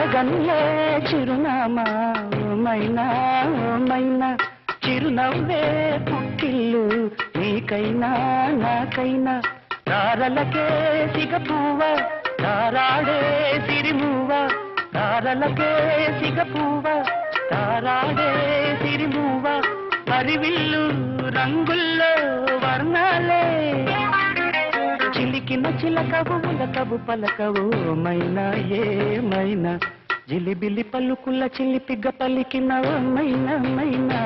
అడగన్లే చిరునామా మైనా మైనా చిరునవ్వే పుట్టిల్లు నీకైనా నాకైనా తారలకే సిగపువ్వ తారాడే సిరిమువ్వ తారలకే సిగపువ్వ తారాడే సిరిమువ్వ పరివిల్లు రంగుల్లో వర్ణాలే చిలికిన చిలకవు ఉలకవు పలకవు మైనా ఏమైనా జిలిబిలి పలుకుల చిలిపిగ పలికిన మైనా మైనా